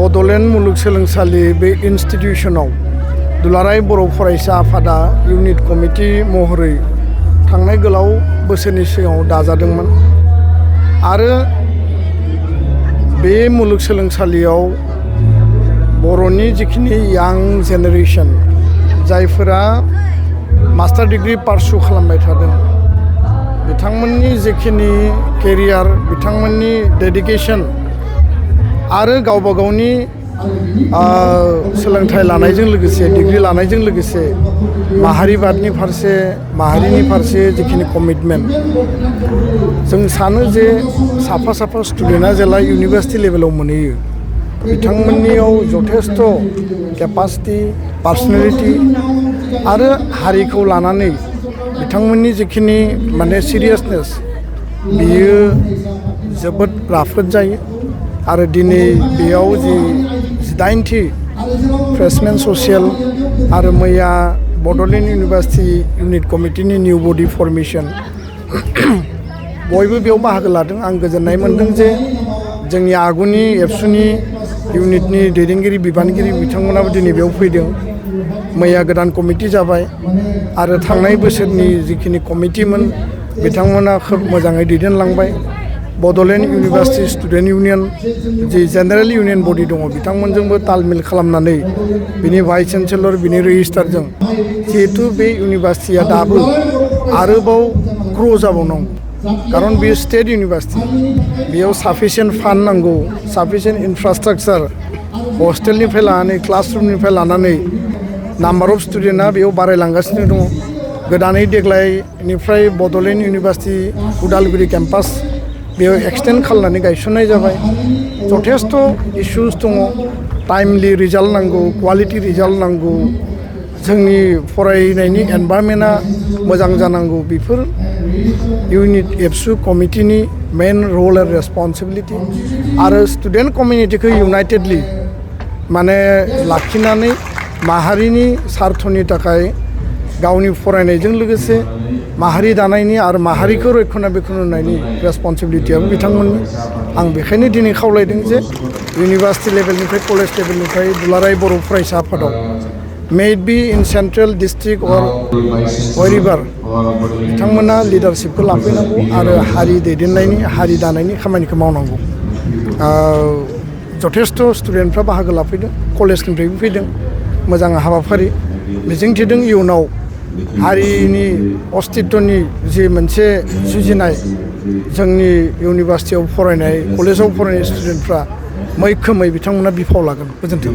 बड'लेण्ड मुलुगसोलोंसालि बे इनस्टिट्यूशनाव दुलाराय बर' फरायसा आफादा इउनिट कमिटि महरै थांनाय गोलाव बोसोरनि सिगाङाव दाजादोंमोन आरो बे मुलुगसोलोंसालियाव बर'नि जिखिनि यां जेनेरेशन जायफोरा मास्टार डिग्री पारसु खालामबाय थादों बिथांमोननि जिखिनि केरियार बिथांमोननि डेडिकेशन आरो गावबा गावनि सोलोंथाइ लानायजों लोगोसे डिग्री लानायजों लोगोसे माहारिबादनि फारसे माहारिनि फारसे जिखिनि कमिटमेन्ट जों सानो जे साफा साफा स्टुडेन्टआ जेला इउनिभार्सिटि लेभेलाव मोनहैयो बिथांमोननियाव जथेस्थ केपासिटी पार्सनेलिटी आरो हारिखौ लानानै बिथांमोननि जिखिनि माने सिरियासनेस बियो जोबोद राफोद जायो आरो दिनै बेयाव जि 18थि फ्रेशमेन ससियेल आरो मैया बड'लेण्ड इउनिभार्सिटि इउनिट कमिटिनि निउ बडि फर्मेशन बयबो बेयाव बाहागो लादों आं गोजोननाय मोन्दों जे जोंनि आगुनि एबसुनि इउनिटनि दैदेनगिरि बिबानगिरि बिथांमोनाबो दिनै बेयाव फैदों मैया गोदान कमिटि जाबाय आरो थांनाय बोसोरनि जिखिनि कमिटिमोन बिथांमोना खोब मोजाङै दैदेनलांबाय बड'लेण्ड इउनिभार्सिटि स्टुडेन्ट इउनियन जि जेनेरेल इउनियन बडि दङ बिथांमोनजोंबो तालमेल खालामनानै बिनि भाइस चेन्सेलर बिनि रेजिस्ट्रारजों जिहेतु बे इउनिभार्सिटिया दाबो आरोबाव ग्र' जाबावनांगौ खारन बेयो स्टेट इउनिभार्सिटि बेयाव साफिसियेन्ट फान्ड नांगौ साफिसियेन्ट इनफ्रास्ट्राक्चार हस्टेलनिफ्राय लानानै क्लासरुमनिफ्राय लानानै नाम्बार अफ स्टुडेन्टआ बेयाव बारायलांगासिनो दङ गोदानै देग्लायनिफ्राय बड'लेण्ड इउनिभार्सिटि उदालगुरि केम्पास बेयाव एक्सटेन्ड खालामनानै गायसननाय जाबाय जथेस्थ इश्यूज दङ टाइमलि रिजाल्ट नांगौ क्वालिटि रिजाल्ट नांगौ जोंनि फरायनायनि एनभायरनमेन्टआ मोजां जानांगौ बेफोर इउनिट एबसु कमिटिनि मेन रल एन्ड रेसपन्सिबिलिटि आरो स्टुडेन्ट कमिउनिटिखौ इउनाइटेडलि माने लाखिनानै माहारिनि सार्थनि थाखाय गावनि फरायनायजों लोगोसे माहारि दानायनि आरो माहारिखौ रैखानाबेक्षन होनायनि रेसपन्सिबिलिटियाबो बिथांमोननि आं बेखायनो दिनै खावलायदों जे इउनिभार्सिटि लेभेलनिफ्राय कलेज लेभेलनिफ्राय दुलाराय बर' फरायसा आफादाव may it be in central district अर वेरिभार बिथांमोना लिडारशिपखौ लाफैनांगौ आरो हारि दैदेननायनि हारि दानायनि खामानिखौ मावनांगौ जथेस्थ स्टुडेन्टफ्रा बाहागो लाफैदों कलेजनिफ्रायबो फैदों मोजां हाबाफारि मिजिंथिदों इयुनाव हारिनि अस्तित्वनि जि मोनसे जुजिनाय जोंनि इउनिभार्सिटियाव फरायनाय कलेजाव फरायनाय स्टुडेन्टफ्रा मैखोमै बिथांमोना बिफाव लागोन गोजोन्थों